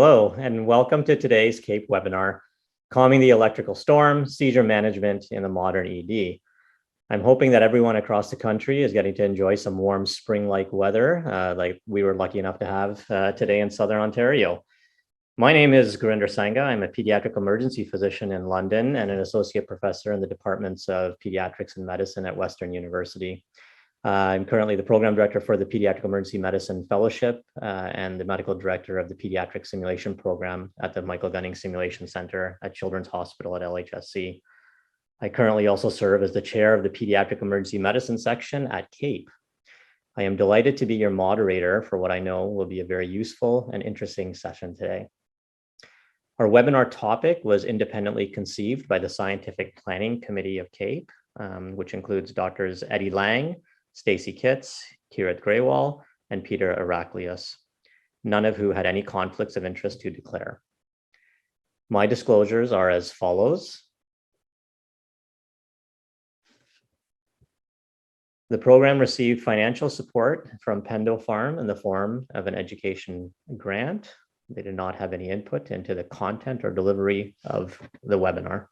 Hello, and welcome to today's CAPE webinar, Calming the Electrical Storm, Seizure Management in the Modern ED. I'm hoping that everyone across the country is getting to enjoy some warm spring-like weather, like we were lucky enough to have today in Southern Ontario. My name is Gurinder Sangha. I'm a pediatric emergency physician in London and an associate professor in the departments of pediatrics and medicine at Western University. I'm currently the program director for the Pediatric Emergency Medicine Fellowship and the medical director of the Pediatric Simulation Program at the Michael Gunning Simulation Center at Children's Hospital at LHSC. I currently also serve as the chair of the Pediatric Emergency Medicine section at CAPE. I am delighted to be your moderator for what I know will be a very useful and interesting session today. Our webinar topic was independently conceived by the Scientific Planning Committee of CAPE, which includes Drs. Eddie Lang, Stacy Kitts, Kirat Graywall, and Peter Heraklius, none of who had any conflicts of interest to declare. My disclosures are as follows. The program received financial support from Pendo Farm in the form of an education grant. They did not have any input into the content or delivery of the webinar.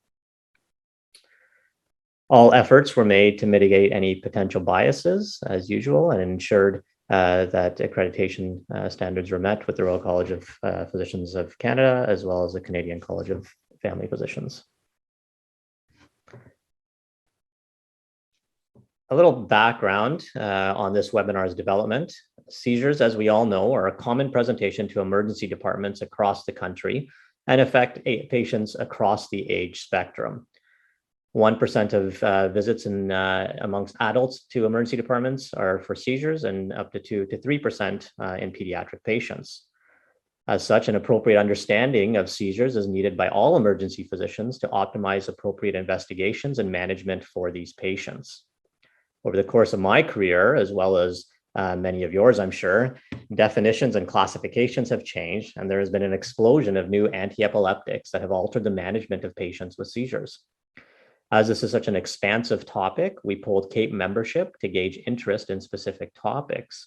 All efforts were made to mitigate any potential biases, as usual, and ensured that accreditation standards were met with the Royal College of Physicians of Canada, as well as the Canadian College of Family Physicians. A little background on this webinar's development. Seizures, as we all know, are a common presentation to emergency departments across the country and affect patients across the age spectrum. 1% of visits amongst adults to emergency departments are for seizures, and up to 2 to 3% in pediatric patients. As such, an appropriate understanding of seizures is needed by all emergency physicians to optimize appropriate investigations and management for these patients. Over the course of my career, as well as many of yours, I'm sure, definitions and classifications have changed, and there has been an explosion of new anti-epileptics that have altered the management of patients with seizures. As this is such an expansive topic, we polled CAPE membership to gauge interest in specific topics.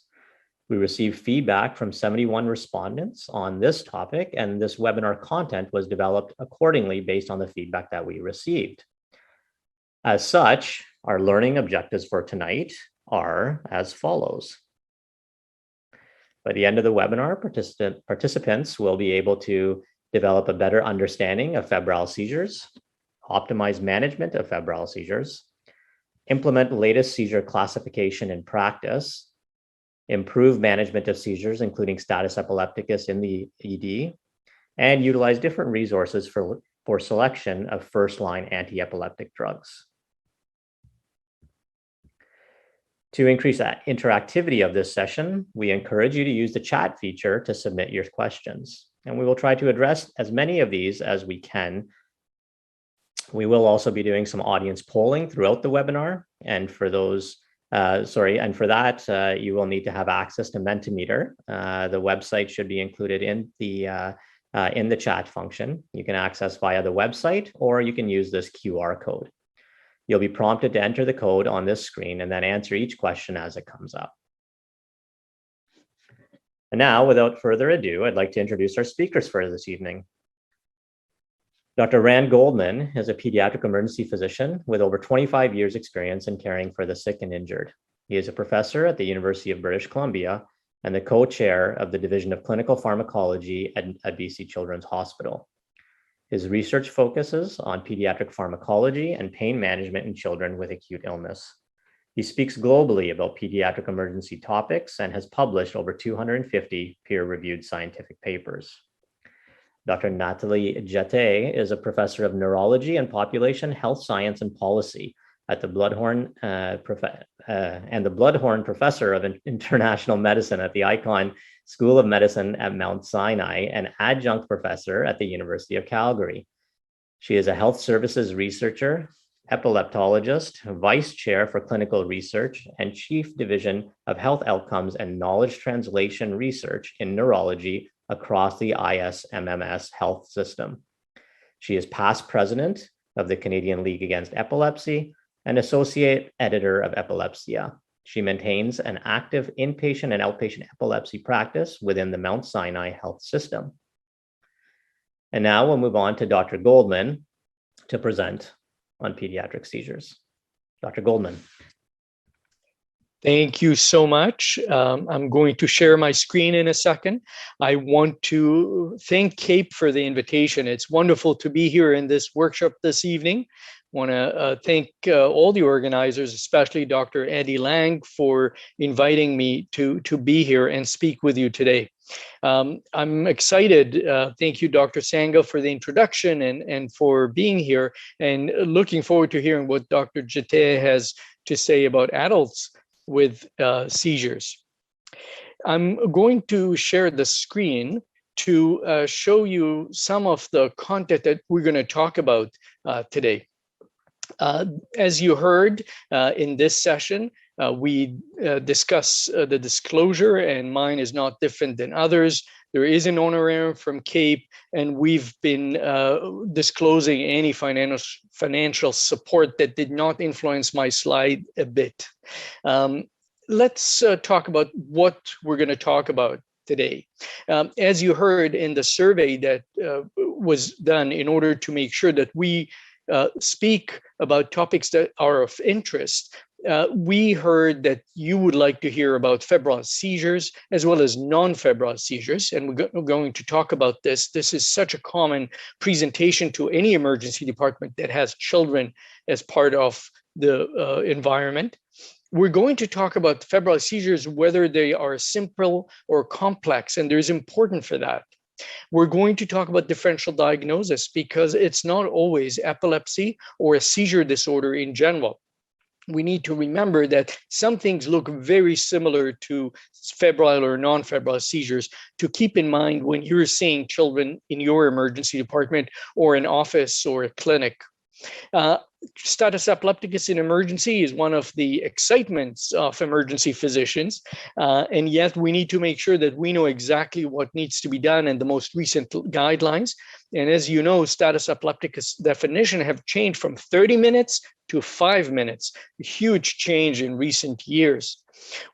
We received feedback from 71 respondents on this topic, and this webinar content was developed accordingly based on the feedback that we received. As such, our learning objectives for tonight are as follows. By the end of the webinar, participants will be able to develop a better understanding of febrile seizures, optimize management of febrile seizures, implement latest seizure classification in practice, improve management of seizures, including Statusepilepticus in the ED, and utilize different resources for selection of first-line anti-epileptic drugs. To increase that interactivity of this session, we encourage you to use the chat feature to submit your questions, and we will try to address as many of these as we can. We will also be doing some audience polling throughout the webinar, and for those, for that, you will need to have access to Mentimeter. The website should be included in the chat function. You can access via the website, or you can use this QR code. You'll be prompted to enter the code on this screen and then answer each question as it comes up. And now, without further ado, I'd like to introduce our speakers for this evening. Dr. Rand Goldman is a pediatric emergency physician with over 25 years experience in caring for the sick and injured. He is a professor at the University of British Columbia and the co-chair of the Division of Clinical Pharmacology at BC Children's Hospital. His research focuses on pediatric pharmacology and pain management in children with acute illness. He speaks globally about pediatric emergency topics and has published over 250 peer-reviewed scientific papers. Dr. Nathalie Jeté is a professor of neurology and population health science and policy at the Bloodhorn and the Bloodhorn Professor of International Medicine at the Icahn School of Medicine at Mount Sinai and adjunct professor at the University of Calgary. She is a health services researcher, epileptologist, vice chair for clinical research, and chief division of health outcomes and knowledge translation research in neurology across the ISMMS health system. She is past president of the Canadian League Against Epilepsy and associate editor of Epilepsia. She maintains an active inpatient and outpatient epilepsy practice within the Mount Sinai health system. And now we'll move on to Dr. Goldman to present on pediatric seizures. Dr. Goldman. Thank you so much. I'm going to share my screen in a second. I want to thank CAPE for the invitation. It's wonderful to be here in this workshop this evening. I want to thank all the organizers, especially Dr. Eddie Lang, for inviting me to be here and speak with you today. I'm excited. Thank you, Dr. Sanga, for the introduction and for being here, and looking forward to hearing what Dr. Jete has to say about adults with seizures. I'm going to share the screen to show you some of the content that we're going to talk about today. As you heard in this session, we discuss the disclosure, and mine is not different than others. There is an honorarium from CAPE, and we've been disclosing any financial support that did not influence my slide a bit. Let's talk about what we're going to talk about today. As you heard in the survey that was done in order to make sure that we speak about topics that are of interest, we heard that you would like to hear about febrile seizures as well as non-febrile seizures, and we're going to talk about this. This is such a common presentation to any emergency department that has children as part of the environment. We're going to talk about febrile seizures, whether they are simple or complex, and there's important for that. We're going to talk about differential diagnosis because it's not always epilepsy or a seizure disorder in general. We need to remember that some things look very similar to febrile or non-febrile seizures to keep in mind when you're seeing children in your emergency department or an office or a clinic. Statusepilepticus in emergency is one of the excitements of emergency physicians, and yet we need to make sure that we know exactly what needs to be done and the most recent guidelines. And as you know, Statusepilepticus definition have changed from 30 minutes to 5 minutes, a huge change in recent years.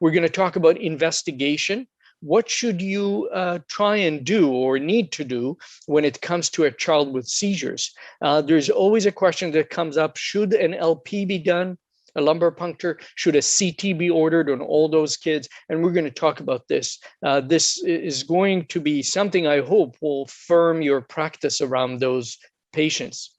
We're going to talk about investigation. What should you try and do or need to do when it comes to a child with seizures? There's always a question that comes up: should an LP be done, a lumbar puncture? Should a CT be ordered on all those kids? And we're going to talk about this. This is going to be something I hope will firm your practice around those patients.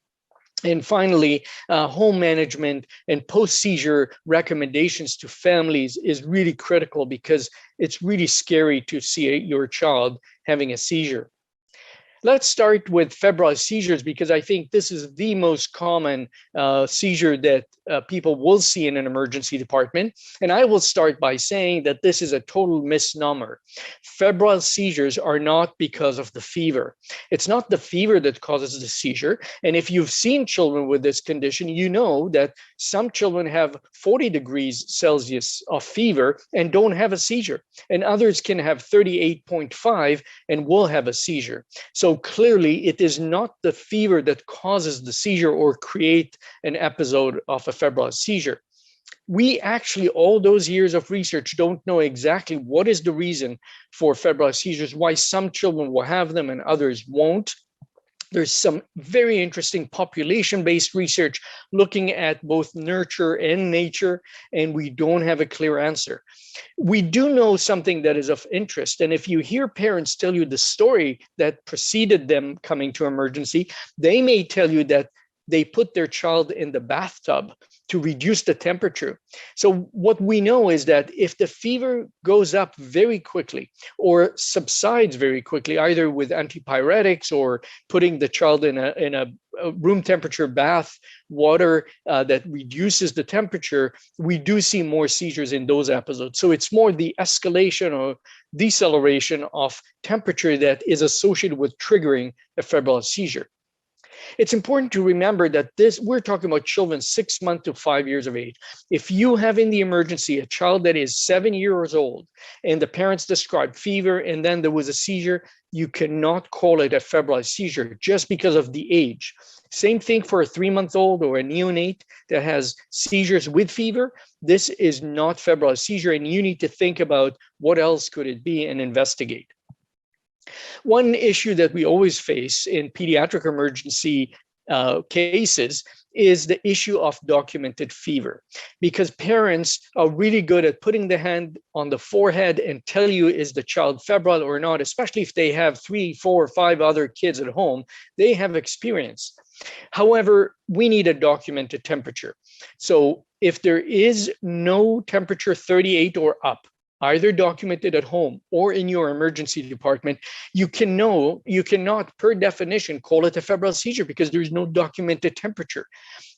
And finally, home management and post-seizure recommendations to families is really critical because it's really scary to see your child having a seizure. Let's start with febrile seizures because I think this is the most common seizure that people will see in an emergency department. And I will start by saying that this is a total misnomer. Febrile seizures are not because of the fever. It's not the fever that causes the seizure. And if you've seen children with this condition, you know that some children have 40 degrees Celsius of fever and don't have a seizure. And others can have 38.5 and will have a seizure. So clearly, it is not the fever that causes the seizure or create an episode of a febrile seizure. We actually, all those years of research, don't know exactly what is the reason for febrile seizures, why some children will have them and others won't. There's some very interesting population-based research looking at both nurture and nature, and we don't have a clear answer. We do know something that is of interest, and if you hear parents tell you the story that preceded them coming to emergency, they may tell you that they put their child in the bathtub to reduce the temperature. So what we know is that if the fever goes up very quickly or subsides very quickly, either with antipyretics or putting the child in a room temperature bath water that reduces the temperature, we do see more seizures in those episodes. So it's more the escalation or deceleration of temperature that is associated with triggering a febrile seizure. It's important to remember that we're talking about children 6 months to 5 years of age. If you have in the emergency a child that is 7 years old and the parents described fever and then there was a seizure, you cannot call it a febrile seizure just because of the age. Same thing for a 3-month-old or a neonate that has seizures with fever. This is not febrile seizure, and you need to think about what else could it be and investigate. One issue that we always face in pediatric emergency cases is the issue of documented fever, because parents are really good at putting the hand on the forehead and tell you is the child febrile or not, especially if they have 3, 4, 5 other kids at home. They have experience. However, we need a documented temperature. So if there is no temperature 38 or up, either documented at home or in your emergency department, you cannot, per definition, call it a febrile seizure because there's no documented temperature.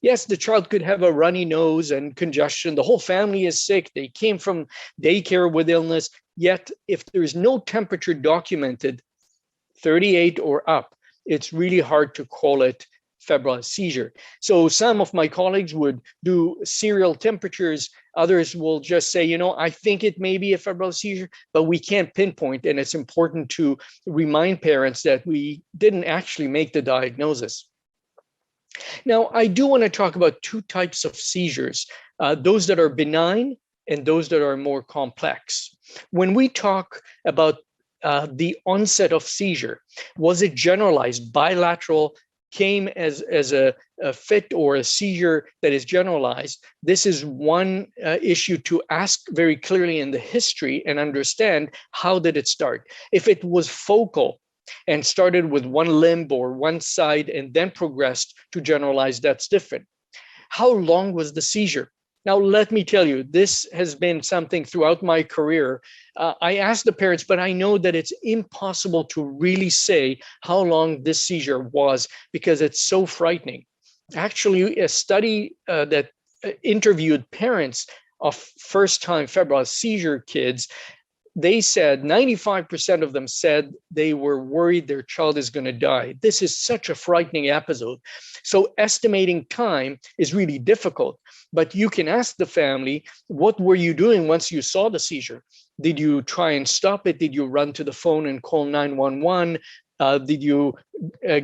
Yes, the child could have a runny nose and congestion. The whole family is sick. They came from daycare with illness. Yet, if there's no temperature documented, 38 or up, it's really hard to call it febrile seizure. So some of my colleagues would do serial temperatures. Others will just say, I think it may be a febrile seizure, but we can't pinpoint. And it's important to remind parents that we didn't actually make the diagnosis. Now, I do want to talk about 2 types of seizures, those that are benign and those that are more complex. When we talk about the onset of seizure, was it generalized, bilateral, came as a fit or a seizure that is generalized? This is one issue to ask very clearly in the history and understand how did it start. If it was focal and started with one limb or one side and then progressed to generalized, that's different. How long was the seizure? Now, let me tell you, this has been something throughout my career. I asked the parents, but I know that it's impossible to really say how long this seizure was because it's so frightening. Actually, a study that interviewed parents of first-time febrile seizure kids, they said 95% of them said they were worried their child is going to die. This is such a frightening episode. So estimating time is really difficult. But you can ask the family, what were you doing once you saw the seizure? Did you try and stop it? Did you run to the phone and call 911? Did you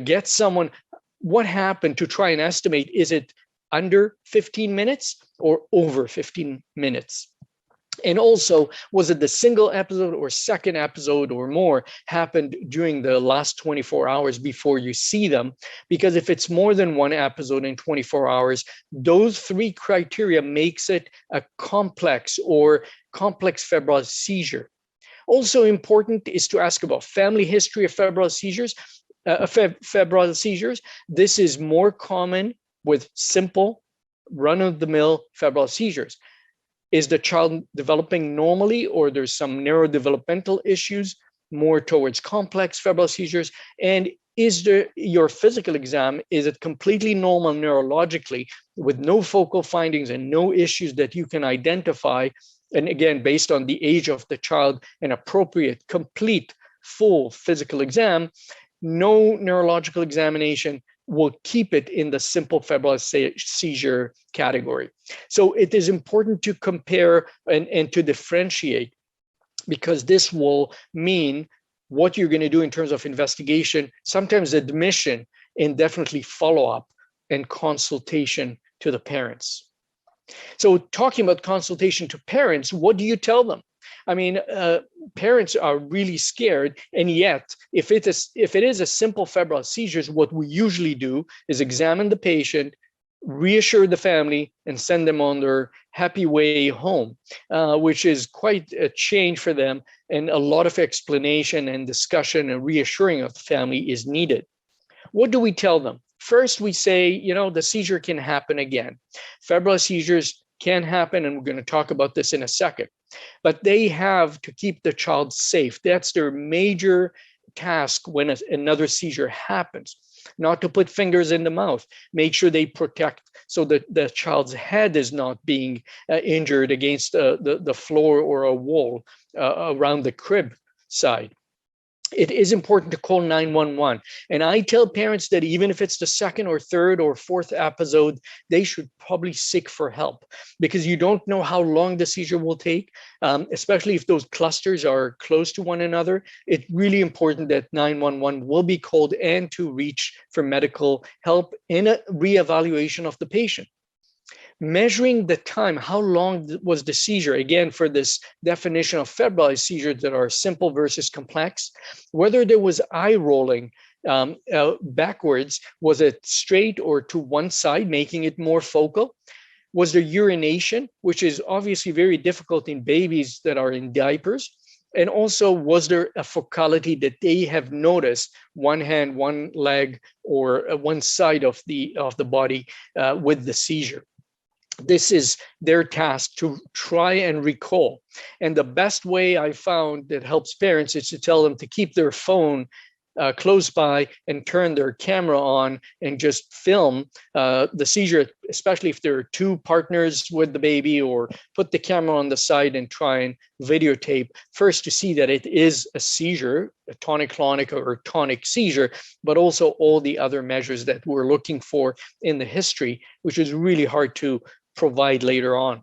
get someone? What happened to try and estimate, is it under 15 minutes or over 15 minutes? And also, was it the single episode or second episode or more happened during the last 24 hours before you see them? Because if it's more than one episode in 24 hours, those 3 criteria makes it a complex febrile seizure. Also important is to ask about family history of febrile seizures. This is more common with simple run-of-the-mill febrile seizures. Is the child developing normally, or there's some neurodevelopmental issues more towards complex febrile seizures? And is your physical exam, is it completely normal neurologically with no focal findings and no issues that you can identify? And again, based on the age of the child, an appropriate, complete, full physical exam, no neurological examination will keep it in the simple febrile seizure category. So it is important to compare and to differentiate, because this will mean what you're going to do in terms of investigation, sometimes admission, and definitely follow-up and consultation to the parents. So talking about consultation to parents, what do you tell them? I mean, parents are really scared, and yet, if it is a simple febrile seizures, what we usually do is examine the patient, reassure the family, and send them on their happy way home, which is quite a change for them, and a lot of explanation and discussion and reassuring of the family is needed. What do we tell them? First, we say, the seizure can happen again. Febrile seizures can happen, and we're going to talk about this in a second. But they have to keep the child safe. That's their major task when another seizure happens. Not to put fingers in the mouth. Make sure they protect so that the child's head is not being injured against the floor or a wall around the crib side. It is important to call 911. And I tell parents that even if it's the second or third or fourth episode, they should probably seek for help, because you don't know how long the seizure will take, especially if those clusters are close to one another. It's really important that 911 will be called and to reach for medical help in a reevaluation of the patient. Measuring the time, how long was the seizure? Again, for this definition of febrile seizures that are simple versus complex, whether there was eye rolling backwards, was it straight or to one side, making it more focal? Was there urination, which is obviously very difficult in babies that are in diapers? And also, was there a focality that they have noticed, one hand, one leg, or one side of the body with the seizure? This is their task to try and recall. And the best way I found that helps parents is to tell them to keep their phone close by and turn their camera on and just film the seizure, especially if there are two partners with the baby, or put the camera on the side and try and videotape first to see that it is a seizure, a tonic-clonic or tonic seizure, but also all the other measures that we're looking for in the history, which is really hard to provide later on.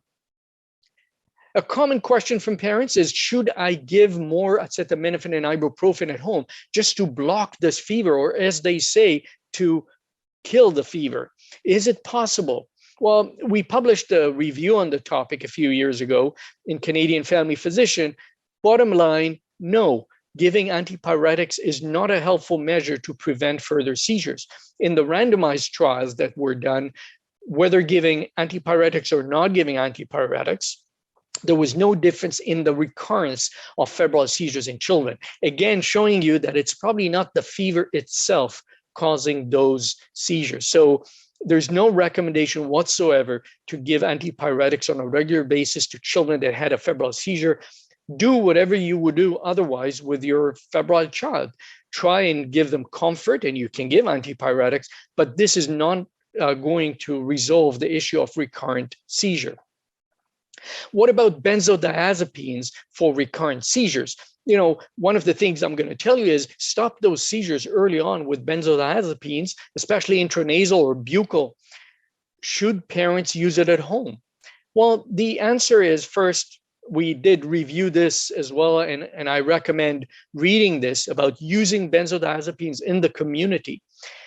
A common question from parents is, should I give more acetaminophen and ibuprofen at home just to block this fever, or as they say, to kill the fever? Is it possible? Well, we published a review on the topic a few years ago in Canadian Family Physician. Bottom line, no. Giving antipyretics is not a helpful measure to prevent further seizures. In the randomized trials that were done, whether giving antipyretics or not giving antipyretics, there was no difference in the recurrence of febrile seizures in children. Again, showing you that it's probably not the fever itself causing those seizures. So there's no recommendation whatsoever to give antipyretics on a regular basis to children that had a febrile seizure. Do whatever you would do otherwise with your febrile child. Try and give them comfort, and you can give antipyretics, but this is not going to resolve the issue of recurrent seizure. What about benzodiazepines for recurrent seizures? You know, one of the things I'm going to tell you is stop those seizures early on with benzodiazepines, especially intranasal or buccal. Should parents use it at home? Well, the answer is, first, we did review this as well, and I recommend reading this about using benzodiazepines in the community.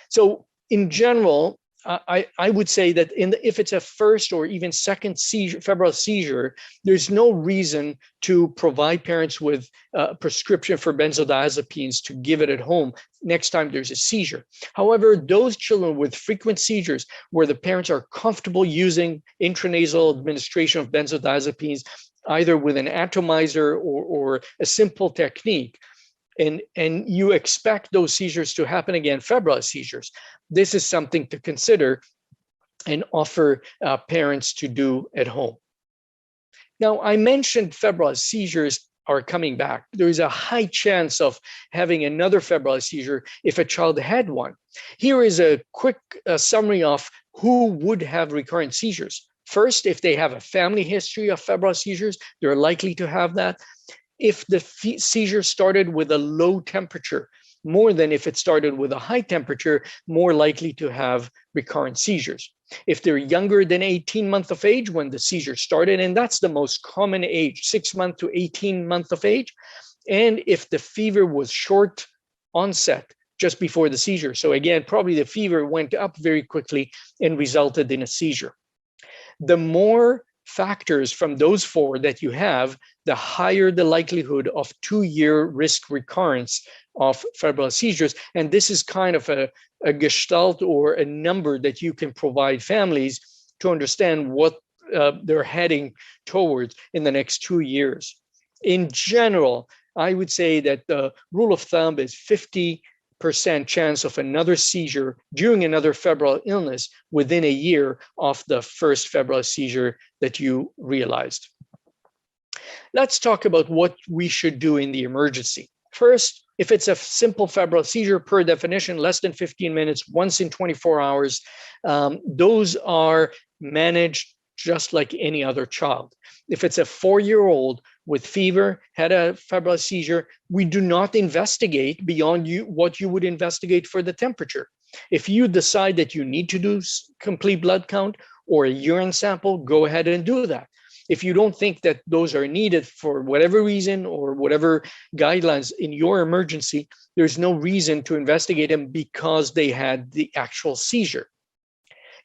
So in general, I would say that if it's a first or even second seizure, febrile seizure, there's no reason to provide parents with a prescription for benzodiazepines to give it at home next time there's a seizure. However, those children with frequent seizures where the parents are comfortable using intranasal administration of benzodiazepines, either with an atomizer or a simple technique, and you expect those seizures to happen again, febrile seizures, this is something to consider and offer parents to do at home. Now, I mentioned febrile seizures are coming back. There is a high chance of having another febrile seizure if a child had one. Here is a quick summary of who would have recurrent seizures. First, if they have a family history of febrile seizures, they're likely to have that. If the seizure started with a low temperature, more than if it started with a high temperature, more likely to have recurrent seizures. If they're younger than 18 months of age when the seizure started, and that's the most common age, 6 months to 18 months of age, and if the fever was short onset just before the seizure. So again, probably the fever went up very quickly and resulted in a seizure. The more factors from those four that you have, the higher the likelihood of 2-year risk recurrence of febrile seizures. And this is kind of a gestalt or a number that you can provide families to understand what they're heading towards in the next 2 years. In general, I would say that the rule of thumb is 50% chance of another seizure during another febrile illness within a year of the first febrile seizure that you realized. Let's talk about what we should do in the emergency. First, if it's a simple febrile seizure, per definition, less than 15 minutes, once in 24 hours, those are managed just like any other child. If it's a 4-year-old with fever, had a febrile seizure, we do not investigate beyond what you would investigate for the temperature. If you decide that you need to do complete blood count or a urine sample, go ahead and do that. If you don't think that those are needed for whatever reason or whatever guidelines in your emergency, there's no reason to investigate them because they had the actual seizure.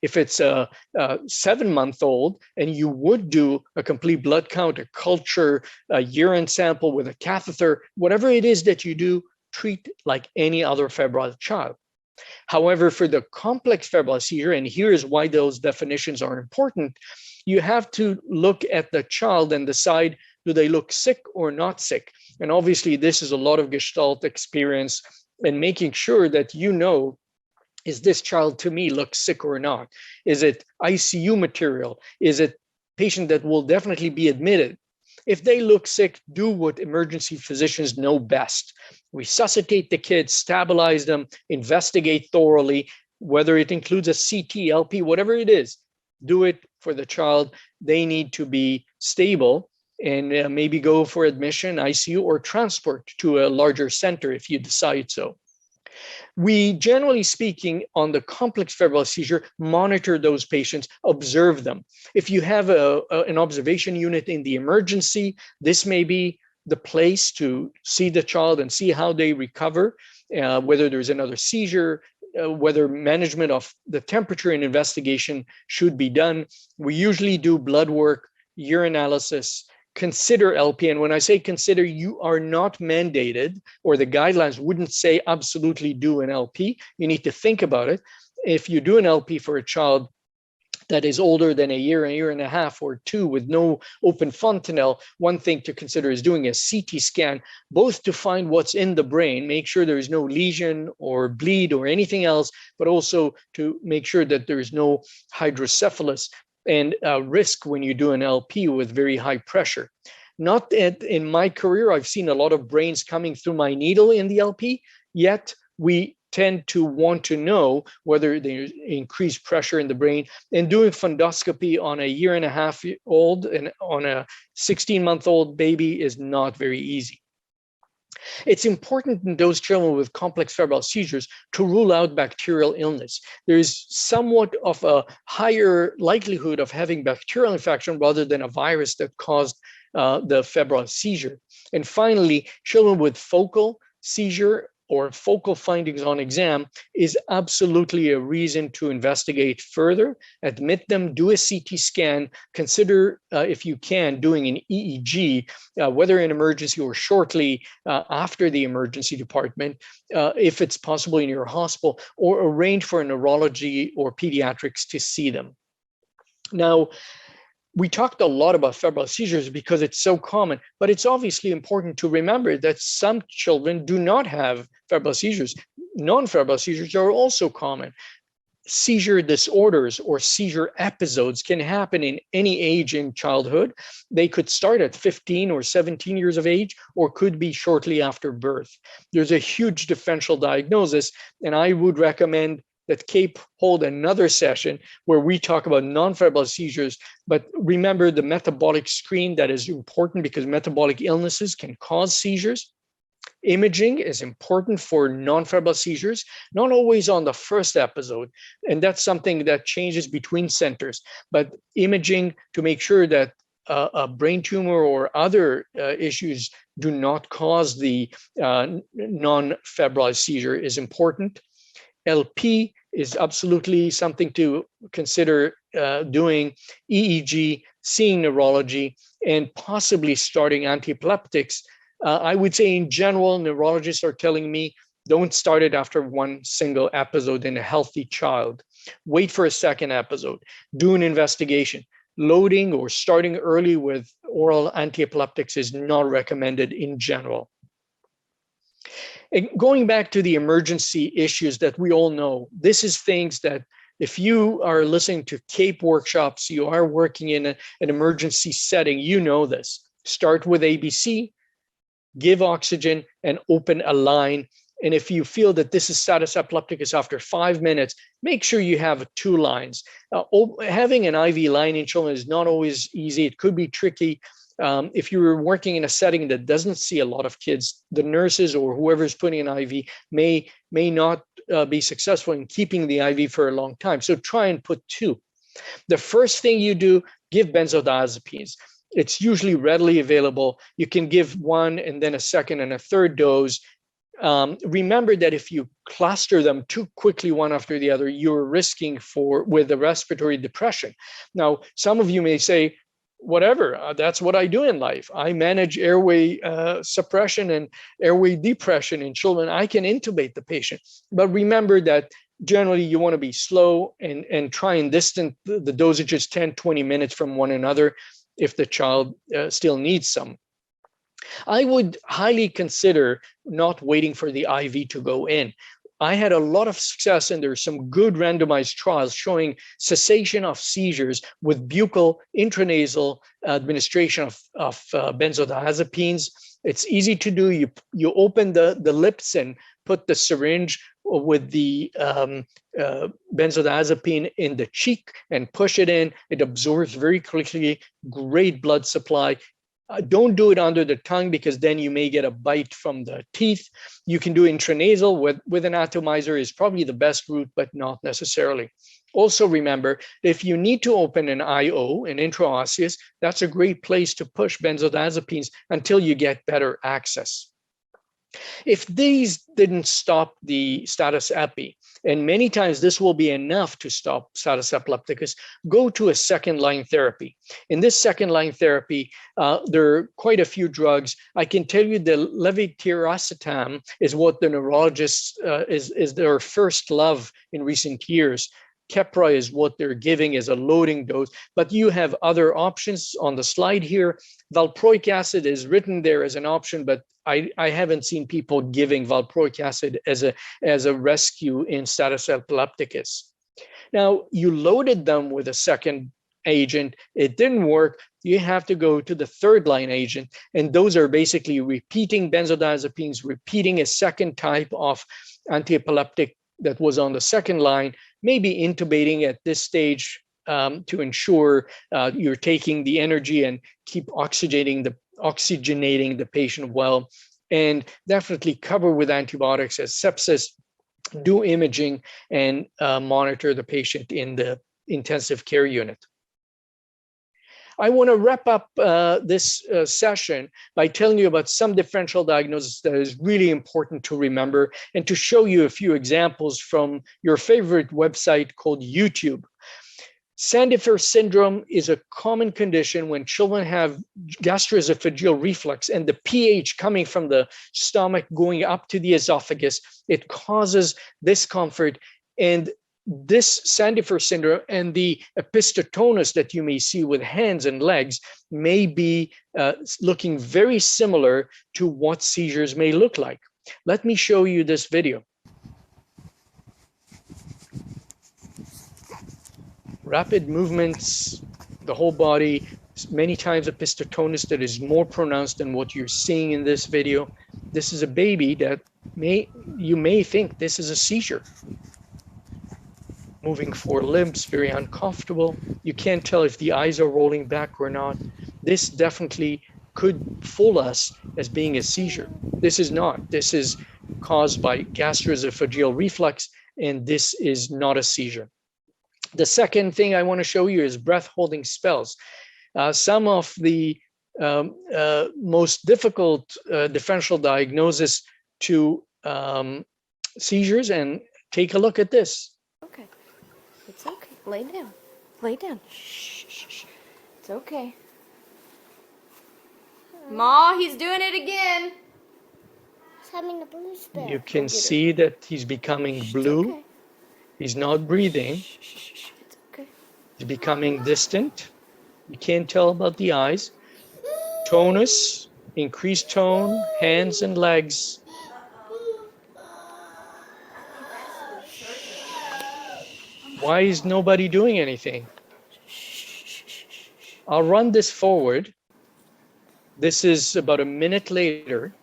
If it's a 7-month-old and you would do a complete blood count, a culture, a urine sample with a catheter, whatever it is that you do, treat like any other febrile child. However, for the complex febrile seizure, and here's why those definitions are important, you have to look at the child and decide, do they look sick or not sick? And obviously, this is a lot of Gestalt experience and making sure that you know, is this child to me look sick or not? Is it ICU material? Is it patient that will definitely be admitted? If they look sick, do what emergency physicians know best. Resuscitate the kids, stabilize them, investigate thoroughly, whether it includes a CT, LP, whatever it is, do it for the child. They need to be stable and maybe go for admission, ICU, or transport to a larger center if you decide so. We, generally speaking, on the complex febrile seizure, monitor those patients, observe them. If you have an observation unit in the emergency, this may be the place to see the child and see how they recover, whether there's another seizure, whether management of the temperature and investigation should be done. We usually do blood work, urinalysis, consider LP. And when I say consider, you are not mandated, or the guidelines wouldn't say absolutely do an LP. You need to think about it. If you do an LP for a child that is older than a year and a half, or 2 with no open fontanelle, one thing to consider is doing a CT scan, both to find what's in the brain, make sure there is no lesion or bleed or anything else, but also to make sure that there is no hydrocephalus and risk when you do an LP with very high pressure. Not that in my career, I've seen a lot of brains coming through my needle in the LP, yet we tend to want to know whether there's increased pressure in the brain. And doing fundoscopy on a 1.5-year-old and on a 16-month-old baby is not very easy. It's important in those children with complex febrile seizures to rule out bacterial illness. There's somewhat of a higher likelihood of having bacterial infection rather than a virus that caused the febrile seizure. And finally, children with focal seizure or focal findings on exam is absolutely a reason to investigate further, admit them, do a CT scan, consider, if you can, doing an EEG, whether in emergency or shortly after the emergency department, if it's possible in your hospital, or arrange for a neurology or pediatrics to see them. Now, we talked a lot about febrile seizures because it's so common, but it's obviously important to remember that some children do not have febrile seizures. Non-febrile seizures are also common. Seizure disorders or seizure episodes can happen in any age in childhood. They could start at 15 or 17 years of age, or could be shortly after birth. There's a huge differential diagnosis, and I would recommend that CAPE hold another session where we talk about non-febrile seizures. But remember the metabolic screen, that is important because metabolic illnesses can cause seizures. Imaging is important for non-febrile seizures, not always on the first episode. And that's something that changes between centers. But imaging to make sure that a brain tumor or other issues do not cause the non-febrile seizure is important. LP is absolutely something to consider doing, EEG, seeing neurology, and possibly starting antiepileptics. I would say in general, neurologists are telling me, don't start it after one single episode in a healthy child. Wait for a second episode. Do an investigation. Loading or starting early with oral antiepileptics is not recommended in general. And going back to the emergency issues that we all know, this is things that if you are listening to CAPE workshops, you are working in an emergency setting, you know this. Start with ABC, give oxygen, and open a line. And if you feel that this is status epilepticus after 5 minutes, make sure you have 2 lines. Having an IV line in children is not always easy. It could be tricky. If you're working in a setting that doesn't see a lot of kids, the nurses or whoever's putting an IV may not be successful in keeping the IV for a long time. So try and put 2. The first thing you do, give benzodiazepines. It's usually readily available. You can give 1 and then a second and a third dose. Remember that if you cluster them too quickly one after the other, you're risking with a respiratory depression. Now, some of you may say, whatever, that's what I do in life. I manage airway suppression and airway depression in children. I can intubate the patient. But remember that generally you want to be slow and try and distance the dosages 10, 20 minutes from one another if the child still needs some. I would highly consider not waiting for the IV to go in. I had a lot of success, and there's some good randomized trials showing cessation of seizures with buccal intranasal administration of benzodiazepines. It's easy to do. You open the lips and put the syringe with the benzodiazepine in the cheek and push it in. It absorbs very quickly, great blood supply. Don't do it under the tongue, because then you may get a bite from the teeth. You can do intranasal with an atomizer is probably the best route, but not necessarily. Also remember, if you need to open an IO, an intraosseous, that's a great place to push benzodiazepines until you get better access. If these didn't stop the status epi, and many times this will be enough to stop status epilepticus, go to a second-line therapy. In this second-line therapy, there are quite a few drugs. I can tell you the levetiracetam is what the neurologists, is their first love in recent years. Keppra is what they're giving as a loading dose, but you have other options on the slide here. Valproic acid is written there as an option, but I haven't seen people giving valproic acid as a rescue in status epilepticus. Now, you loaded them with a second agent, it didn't work, you have to go to the third line agent, and those are basically repeating benzodiazepines, repeating a second type of antiepileptic that was on the second line, maybe intubating at this stage to ensure you're taking the energy and keep oxygenating the patient well, and definitely cover with antibiotics as sepsis, do imaging, and monitor the patient in the intensive care unit. I want to wrap up this session by telling you about some differential diagnosis that is really important to remember, and to show you a few examples from your favorite website called YouTube. Sandifer syndrome is a common condition when children have gastroesophageal reflux and the pH coming from the stomach going up to the esophagus. It causes discomfort, and this Sandifer syndrome and the epistotonus that you may see with hands and legs may be looking very similar to what seizures may look like. Let me show you this video. Rapid movements, the whole body, many times epistotonus that is more pronounced than what you're seeing in this video. This is a baby that you may think this is a seizure. Moving four limbs, very uncomfortable. You can't tell if the eyes are rolling back or not. This definitely could fool us as being a seizure. This is not. This is caused by gastroesophageal reflux, and this is not a seizure. The second thing I want to show you is breath holding spells. Some of the most difficult differential diagnosis to seizures, and take a look at this. Okay, it's okay. Lay down. Lay down. Shh, shh, shh. It's okay. Ma, he's doing it again. He's having a blue spell. You can see that he's becoming blue. Okay. He's not breathing. Shh, shh, shh. It's okay. He's becoming distant. You can't tell about the eyes. Tonus, increased tone, hands and legs. Why is nobody doing anything? I'll run this forward. This is about a minute later.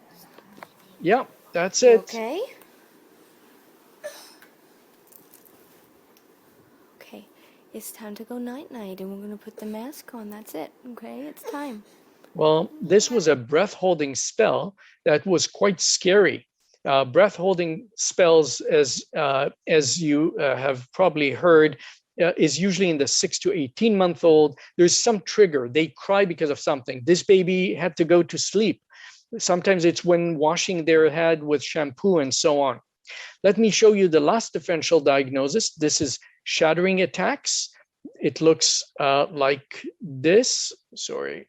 Yeah, that's it. Okay. Okay, it's time to go night-night, and we're going to put the mask on. That's it. Okay, it's time. Well, this was a breath-holding spell that was quite scary. Breath-holding spells, as you have probably heard, is usually in the 6 to 18-month-old. There's some trigger. They cry because of something. This baby had to go to sleep. Sometimes it's when washing their head with shampoo and so on. Let me show you the last differential diagnosis. This is shattering attacks. It looks like this. Sorry.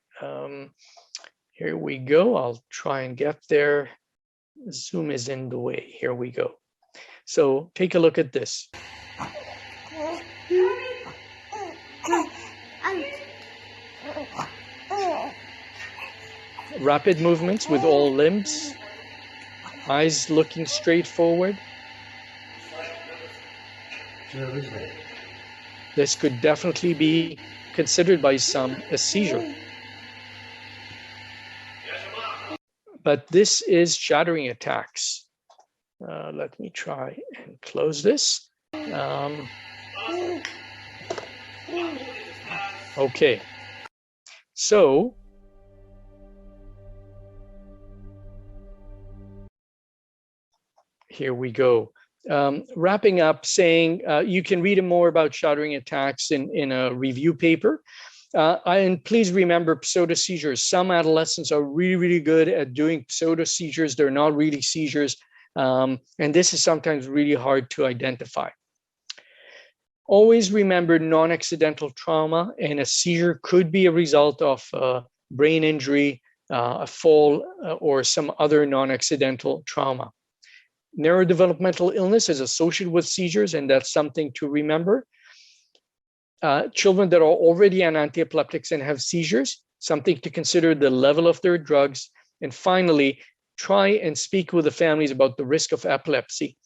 Here we go. I'll try and get there. Zoom is in the way. Here we go. So take a look at this. Rapid movements with all limbs, eyes looking straight forward. This could definitely be considered by some a seizure. But this is shattering attacks. Let me try and close this. Okay, so here we go. Wrapping up, saying you can read more about shattering attacks in a review paper. And please remember pseudo-seizures. Some adolescents are really, really good at doing pseudo-seizures. They're not really seizures. And this is sometimes really hard to identify. Always remember non-accidental trauma, and a seizure could be a result of brain injury, a fall, or some other non-accidental trauma. Neurodevelopmental illness is associated with seizures, and that's something to remember. Children that are already on antiepileptics and have seizures, something to consider the level of their drugs. And finally, try and speak with the families about the risk of epilepsy.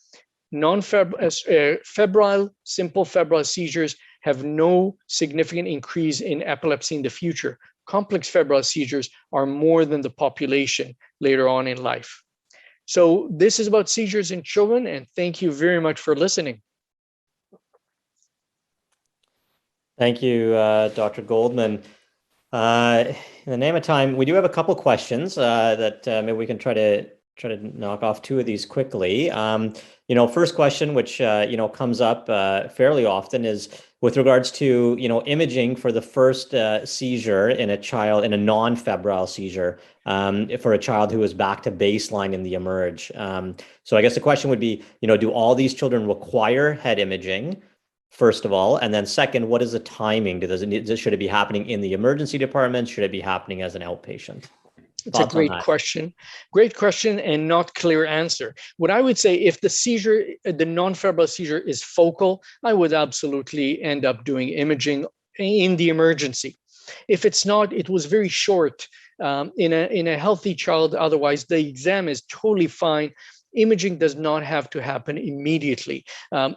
Febrile, simple febrile seizures have no significant increase in epilepsy in the future. Complex febrile seizures are more than the population later on in life. So this is about seizures in children, and thank you very much for listening. Thank you, Dr. Goldman. In the name of time, we do have a couple questions that maybe we can try to knock off two of these quickly. First question, which comes up fairly often, is with regards to imaging for the first seizure in a child, in a non-febrile seizure, for a child who is back to baseline in the emerge. So I guess the question would be, do all these children require head imaging? First of all, and then second, what is the timing? Should it be happening in the emergency department? Should it be happening as an outpatient? It's a great question. Great question and not clear answer. What I would say, if the seizure, the non-febrile seizure is focal, I would absolutely end up doing imaging in the emergency. If it's not, it was very short in a healthy child. Otherwise, the exam is totally fine. Imaging does not have to happen immediately.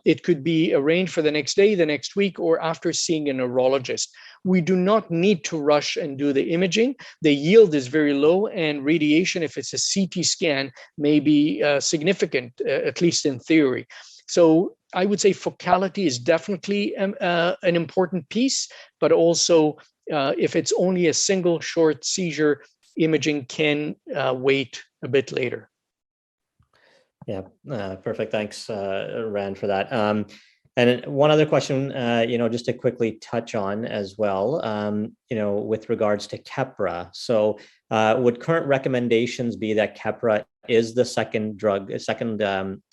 It could be arranged for the next day, the next week, or after seeing a neurologist. We do not need to rush and do the imaging. The yield is very low, and radiation, if it's a CT scan, may be significant, at least in theory. So I would say focality is definitely an important piece, but also if it's only a single short seizure, imaging can wait a bit later. Yeah, perfect. Thanks, Rand, for that. And one other question, just to quickly touch on as well, with regards to Keppra. So would current recommendations be that Keppra is the second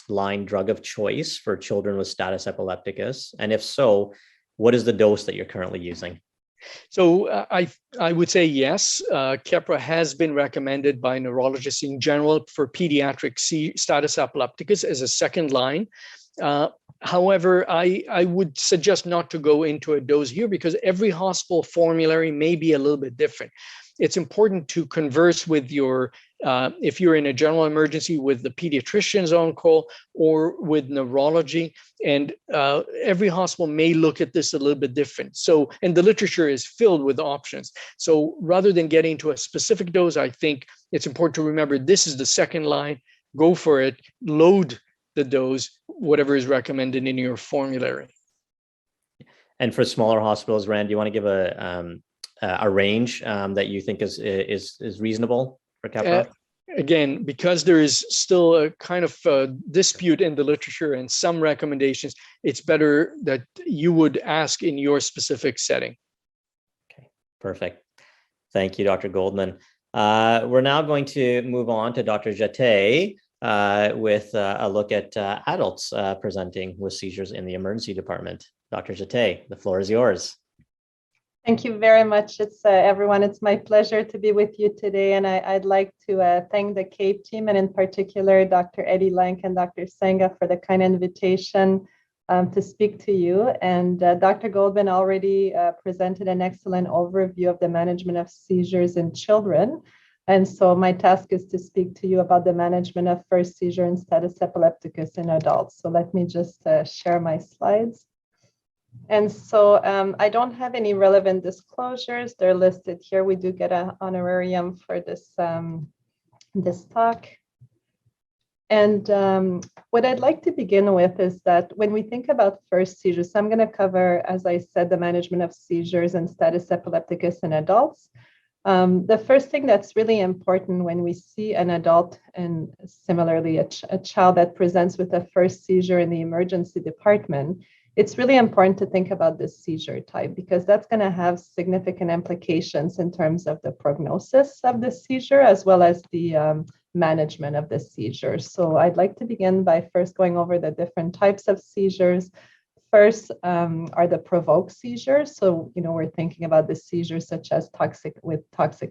line drug of choice for children with status epilepticus? And if so, what is the dose that you're currently using? So I would say yes. Keppra has been recommended by neurologists in general for pediatric status epilepticus as a second line. However, I would suggest not to go into a dose here because every hospital formulary may be a little bit different. It's important to converse with your, if you're in a general emergency, with the pediatricians on call or with neurology. And every hospital may look at this a little bit different. So, and the literature is filled with options. So rather than getting into a specific dose, I think it's important to remember this is the second line. Go for it. Load the dose, whatever is recommended in your formulary. And for smaller hospitals, Rand, do you want to give a range that you think is reasonable for Keppra? Again, because there is still a kind of dispute in the literature and some recommendations, it's better that you would ask in your specific setting. Okay, perfect. Thank you, Dr. Goldman. We're now going to move on to Dr. Jate with a look at adults presenting with seizures in the emergency department. Dr. Jate, the floor is yours. Thank you very much. It's everyone. It's my pleasure to be with you today, and I'd like to thank the CAPE team, and in particular, Dr. Eddie Lank and Dr. Senga for the kind invitation to speak to you. And Dr. Goldman already presented an excellent overview of the management of seizures in children. And so my task is to speak to you about the management of first seizure in Statusepilepticus in adults. So let me just share my slides. And so I don't have any relevant disclosures. They're listed here. We do get an honorarium for this, this talk. And what I'd like to begin with is that when we think about first seizures, I'm going to cover, as I said, the management of seizures in Statusepilepticus in adults. The first thing that's really important when we see an adult and similarly a child that presents with a first seizure in the emergency department, it's really important to think about this seizure type because that's going to have significant implications in terms of the prognosis of the seizure as well as the management of the seizure. So I'd like to begin by first going over the different types of seizures. First are the provoked seizures. So, we're thinking about the seizures such as toxic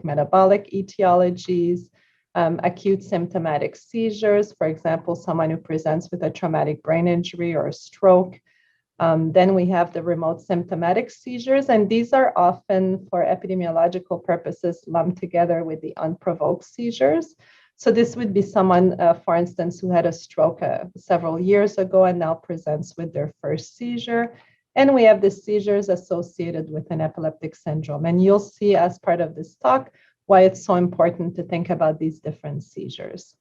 metabolic etiologies, acute symptomatic seizures, for example, someone who presents with a traumatic brain injury or a stroke. Then we have the remote symptomatic seizures, and these are often, for epidemiological purposes, lumped together with the unprovoked seizures. So this would be someone, for instance, who had a stroke several years ago and now presents with their first seizure. And we have the seizures associated with an epileptic syndrome. And you'll see as part of this talk why it's so important to think about these different seizures.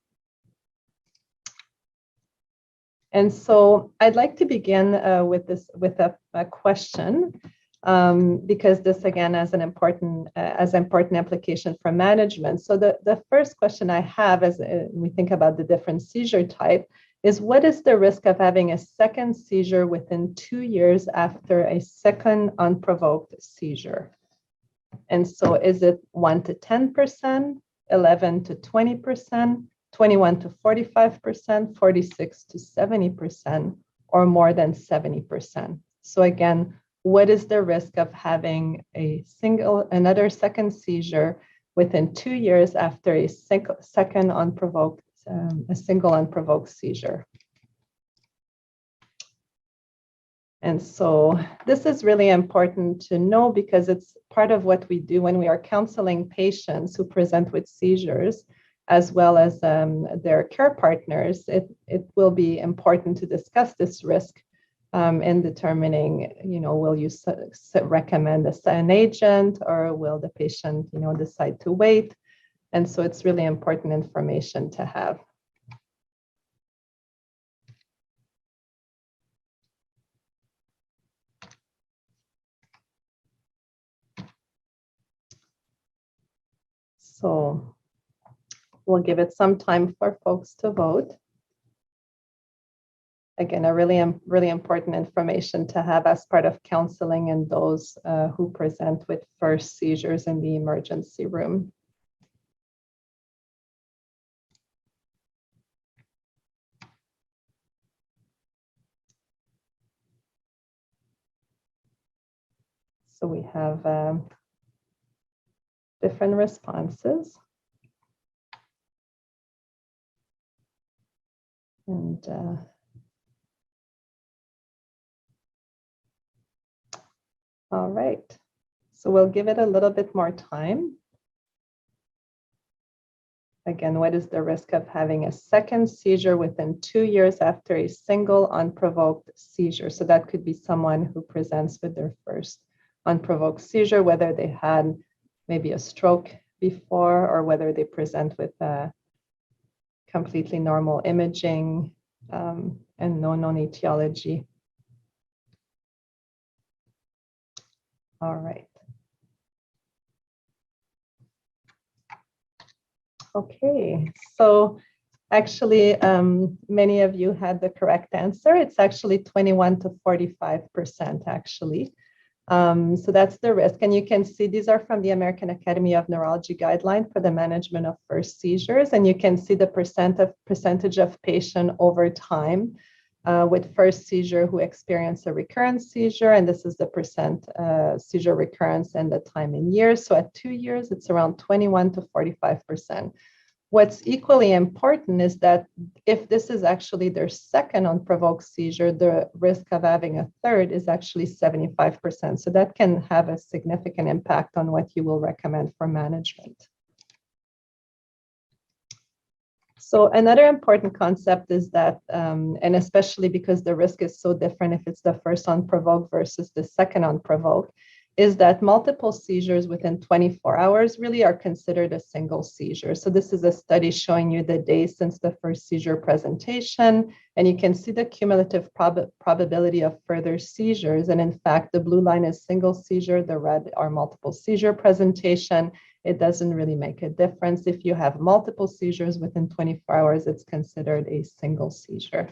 And so I'd like to begin with a question, because this again has an important implication for management. So the first question I have as we think about the different seizure type is, what is the risk of having a second seizure within 2 years after a second unprovoked seizure? And so is it 1 to 10%, 11 to 20%, 21 to 45%, 46 to 70%, or more than 70%? So again, what is the risk of having another second seizure within 2 years after a single unprovoked seizure? And so this is really important to know because it's part of what we do when we are counseling patients who present with seizures, as well as their care partners. It will be important to discuss this risk in determining, will you recommend an agent or will the patient, decide to wait? And so it's really important information to have. So we'll give it some time for folks to vote. Again, a really important information to have as part of counseling and those who present with first seizures in the emergency room. So we have different responses. And all right, so we'll give it a little bit more time. Again, what is the risk of having a second seizure within 2 years after a single unprovoked seizure? So that could be someone who presents with their first unprovoked seizure, whether they had maybe a stroke before or whether they present with completely normal imaging and no known etiology. All right. Okay, so actually, many of you had the correct answer. It's actually 21 to 45% actually. So that's the risk. And you can see these are from the American Academy of Neurology guideline for the management of first seizures. And you can see the percentage of patient over time with first seizure who experience a recurrent seizure. And this is the percent seizure recurrence and the time in years. So at 2 years, it's around 21 to 45%. What's equally important is that if this is actually their second unprovoked seizure, the risk of having a third is actually 75%. So that can have a significant impact on what you will recommend for management. So another important concept is that, and especially because the risk is so different if it's the first unprovoked versus the second unprovoked, is that multiple seizures within 24 hours really are considered a single seizure. So this is a study showing you the days since the first seizure presentation, and you can see the cumulative probability of further seizures. And in fact, the blue line is single seizure, the red are multiple seizure presentation. It doesn't really make a difference. If you have multiple seizures within 24 hours, it's considered a single seizure.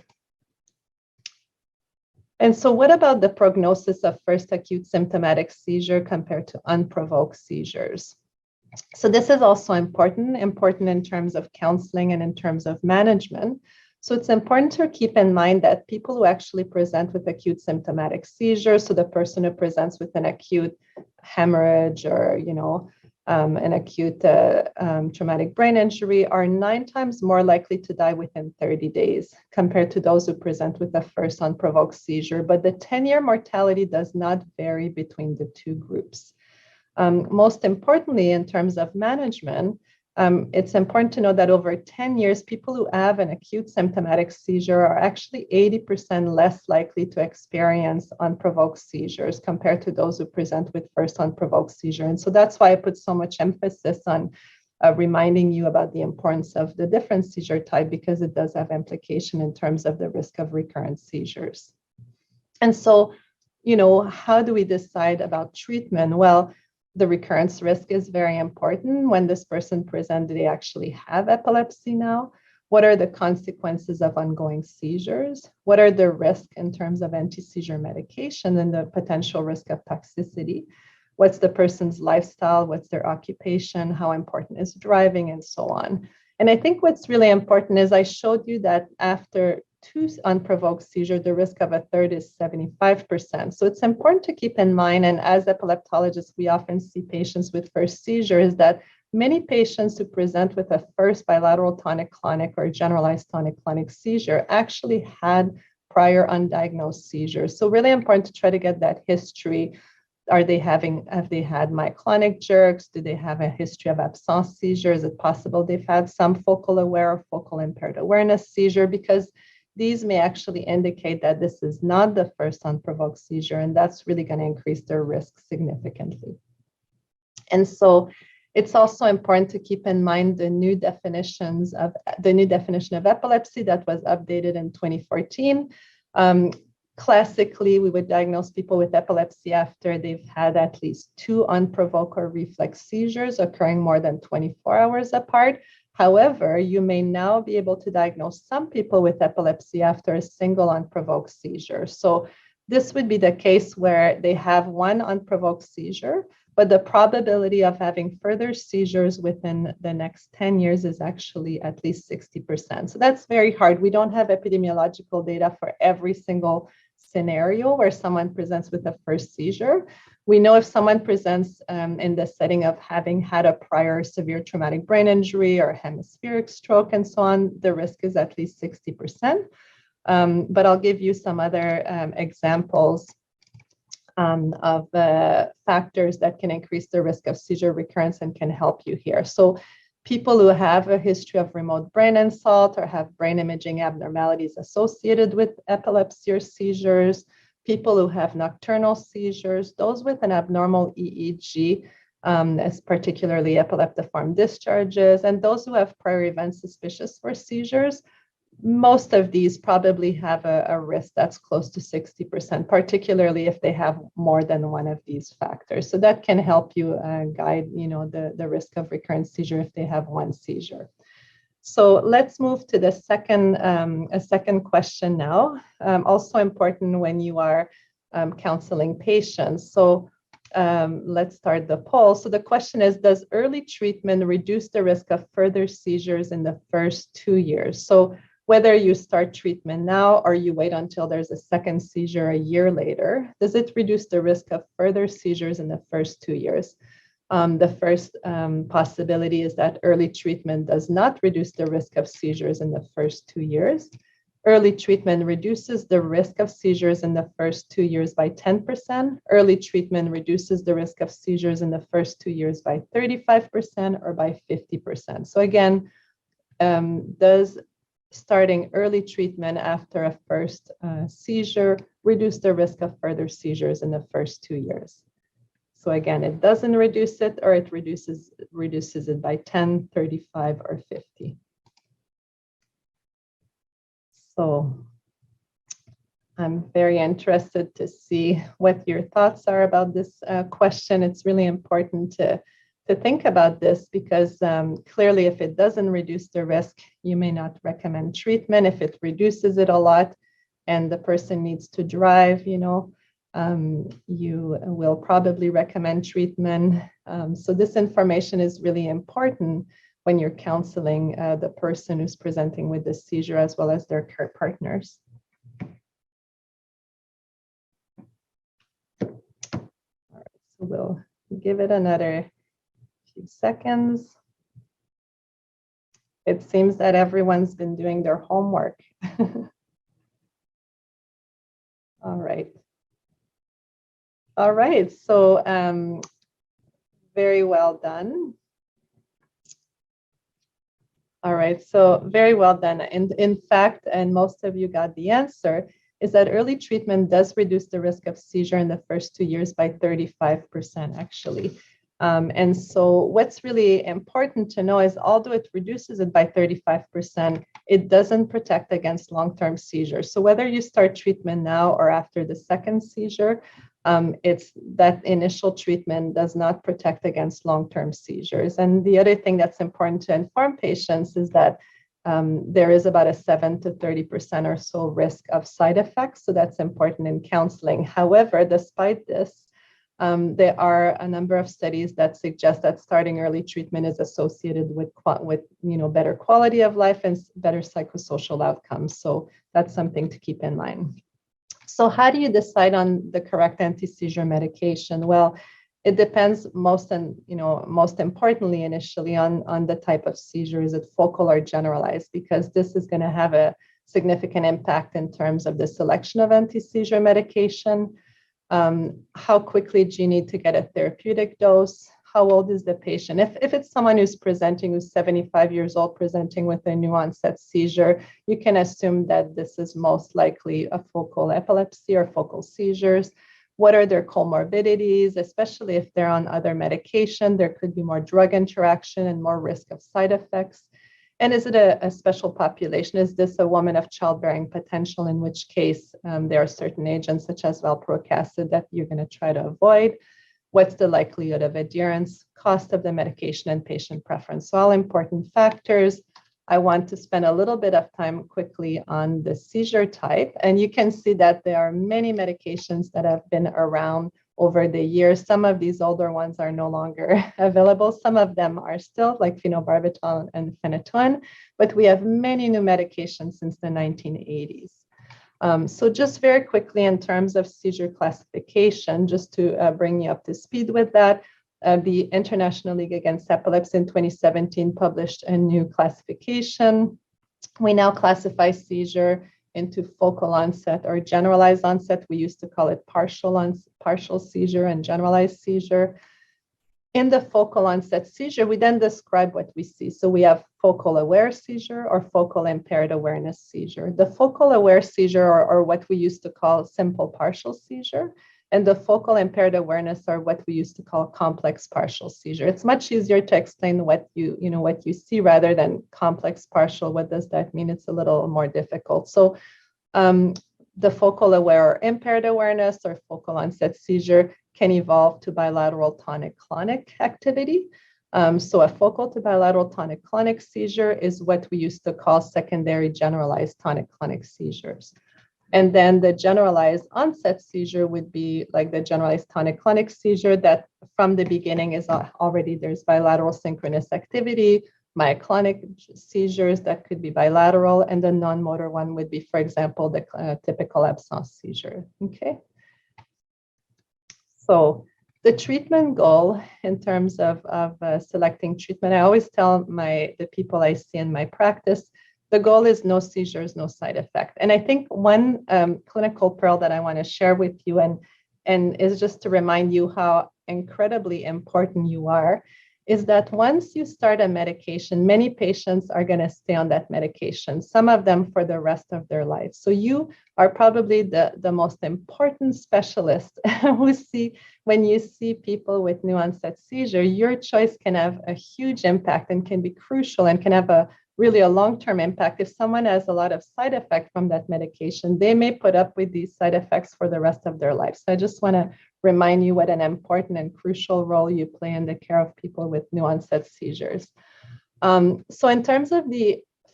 And so what about the prognosis of first acute symptomatic seizure compared to unprovoked seizures? So this is also important in terms of counseling and in terms of management. So it's important to keep in mind that people who actually present with acute symptomatic seizure, so the person who presents with an acute hemorrhage or, an acute traumatic brain injury are 9 times more likely to die within 30 days compared to those who present with a first unprovoked seizure. But the 10-year mortality does not vary between the two groups. Most importantly, in terms of management, it's important to know that over 10 years, people who have an acute symptomatic seizure are actually 80% less likely to experience unprovoked seizures compared to those who present with first unprovoked seizure. And so that's why I put so much emphasis on reminding you about the importance of the different seizure type, because it does have implication in terms of the risk of recurrent seizures. And so, how do we decide about treatment? Well, the recurrence risk is very important. When this person presents, do they actually have epilepsy now? What are the consequences of ongoing seizures? What are the risks in terms of anti-seizure medication and the potential risk of toxicity? What's the person's lifestyle? What's their occupation? How important is driving, and so on? And I think what's really important is I showed you that after 2 unprovoked seizures, the risk of a third is 75%. So it's important to keep in mind, and as epileptologists, we often see patients with first seizures, that many patients who present with a first bilateral tonic-clonic or generalized tonic-clonic seizure actually had prior undiagnosed seizures. So really important to try to get that history. Have they had myoclonic jerks? Do they have a history of absence seizure? Is it possible they've had some focal aware or focal impaired awareness seizure? Because these may actually indicate that this is not the first unprovoked seizure, and that's really going to increase their risk significantly. And so it's also important to keep in mind the new definition of epilepsy that was updated in 2014. Classically, we would diagnose people with epilepsy after they've had at least 2 unprovoked or reflex seizures occurring more than 24 hours apart. However, you may now be able to diagnose some people with epilepsy after a single unprovoked seizure. So this would be the case where they have 1 unprovoked seizure, but the probability of having further seizures within the next 10 years is actually at least 60%. So that's very hard. We don't have epidemiological data for every single scenario where someone presents with a first seizure. We know if someone presents in the setting of having had a prior severe traumatic brain injury or hemispheric stroke and so on, the risk is at least 60%. But I'll give you some other examples of factors that can increase the risk of seizure recurrence and can help you here. So people who have a history of remote brain insult or have brain imaging abnormalities associated with epilepsy or seizures, people who have nocturnal seizures, those with an abnormal EEG, as particularly epileptiform discharges, and those who have prior events suspicious for seizures. Most of these probably have a risk that's close to 60%, particularly if they have more than one of these factors. So that can help you guide, the risk of recurrent seizure if they have 1 seizure. So let's move to the second question now. Also important when you are counseling patients. So let's start the poll. So the question is, does early treatment reduce the risk of further seizures in the first 2 years? So whether you start treatment now or you wait until there's a second seizure a year later, does it reduce the risk of further seizures in the first 2 years? The first possibility is that early treatment does not reduce the risk of seizures in the first 2 years. Early treatment reduces the risk of seizures in the first 2 years by 10%. Early treatment reduces the risk of seizures in the first 2 years by 35% or by 50%. So again, does starting early treatment after a first seizure reduce the risk of further seizures in the first 2 years? So again, it doesn't reduce it, or it reduces it by 10, 35, or 50. So I'm very interested to see what your thoughts are about this question. It's really important to think about this because clearly if it doesn't reduce the risk, you may not recommend treatment. If it reduces it a lot and the person needs to drive, you will probably recommend treatment. So this information is really important when you're counseling the person who's presenting with the seizure as well as their care partners. All right, so we'll give it another few seconds. It seems that everyone's been doing their homework. All right. All right, so very well done. All right, so very well done. And in fact, and most of you got the answer, is that early treatment does reduce the risk of seizure in the first 2 years by 35%, actually. And so what's really important to know is although it reduces it by 35%, it doesn't protect against long-term seizures. So whether you start treatment now or after the second seizure, it's that initial treatment does not protect against long-term seizures. And the other thing that's important to inform patients is that there is about a 7 to 30% or so risk of side effects. So that's important in counseling. However, despite this, there are a number of studies that suggest that starting early treatment is associated with better quality of life and better psychosocial outcomes. So that's something to keep in mind. So how do you decide on the correct anti-seizure medication? Well, it depends most importantly initially on the type of seizure. Is it focal or generalized? Because this is going to have a significant impact in terms of the selection of anti-seizure medication. How quickly do you need to get a therapeutic dose? How old is the patient? If it's someone who's 75 years old, presenting with a new onset seizure, you can assume that this is most likely a focal epilepsy or focal seizures. What are their comorbidities, especially if they're on other medication? There could be more drug interaction and more risk of side effects. And is it a special population? Is this a woman of childbearing potential, in which case there are certain agents such as valproic acid that you're going to try to avoid? What's the likelihood of adherence, cost of the medication, and patient preference? So all important factors. I want to spend a little bit of time quickly on the seizure type. And you can see that there are many medications that have been around over the years. Some of these older ones are no longer available. Some of them are still, like phenobarbital and phenytoin, but we have many new medications since the 1980s. So just very quickly in terms of seizure classification, just to bring you up to speed with that, the International League Against Epilepsy in 2017 published a new classification. We now classify seizure into focal onset or generalized onset. We used to call it partial seizure and generalized seizure. In the focal onset seizure, we then describe what we see. So we have focal aware seizure or focal impaired awareness seizure. The focal aware seizure or what we used to call simple partial seizure, and the focal impaired awareness are what we used to call complex partial seizure. It's much easier to explain what you see rather than complex partial. What does that mean? It's a little more difficult. So the focal aware or impaired awareness or focal onset seizure can evolve to bilateral tonic-clonic activity. So a focal to bilateral tonic-clonic seizure is what we used to call secondary generalized tonic-clonic seizures. And then the generalized onset seizure would be like the generalized tonic-clonic seizure that from the beginning is already there's bilateral synchronous activity, myoclonic seizures that could be bilateral, and the non-motor one would be, for example, the typical absence seizure. Okay. So the treatment goal in terms of selecting treatment, I always tell the people I see in my practice, the goal is no seizures, no side effect. And I think one clinical pearl that I want to share with you and is just to remind you how incredibly important you are, is that once you start a medication, many patients are going to stay on that medication, some of them for the rest of their life. So you are probably the most important specialist who see, when you see people with new onset seizure, your choice can have a huge impact and can be crucial and can have a long-term impact. If someone has a lot of side effects from that medication, they may put up with these side effects for the rest of their life. So I just want to remind you what an important and crucial role you play in the care of people with new onset seizures. So in terms of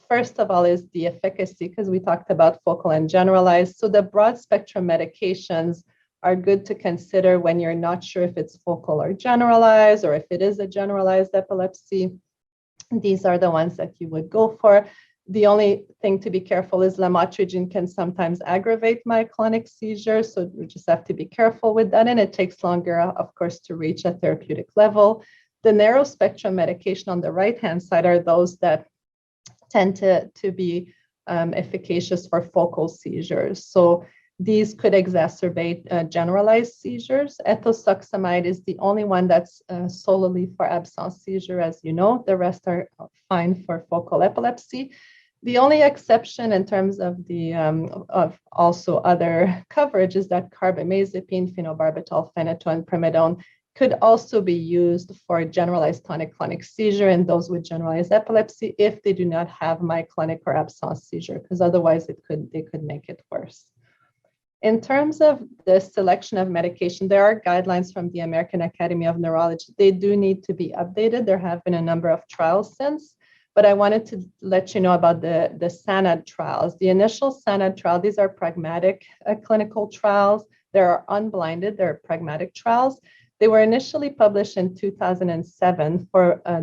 first of all is the efficacy, because we talked about focal and generalized. So the broad spectrum medications are good to consider when you're not sure if it's focal or generalized, or if it is a generalized epilepsy. These are the ones that you would go for. The only thing to be careful is lamotrigine can sometimes aggravate myoclonic seizures, so we just have to be careful with that, and it takes longer, of course, to reach a therapeutic level. The narrow spectrum medication on the right-hand side are those that tend to be efficacious for focal seizures. So these could exacerbate generalized seizures. Ethosuximide is the only one that's solely for absence seizure, as you know. The rest are fine for focal epilepsy. The only exception in terms of of also other coverage is that carbamazepine, phenobarbital, phenytoin, primidone could also be used for generalized tonic-clonic seizure in those with generalized epilepsy if they do not have myoclonic or absence seizure, because otherwise they could make it worse. In terms of the selection of medication, there are guidelines from the American Academy of Neurology. They do need to be updated. There have been a number of trials since, but I wanted to let you know about the SANAD trials. The initial SANAD trial, these are pragmatic clinical trials. They are unblinded, they're pragmatic trials. They were initially published in 2007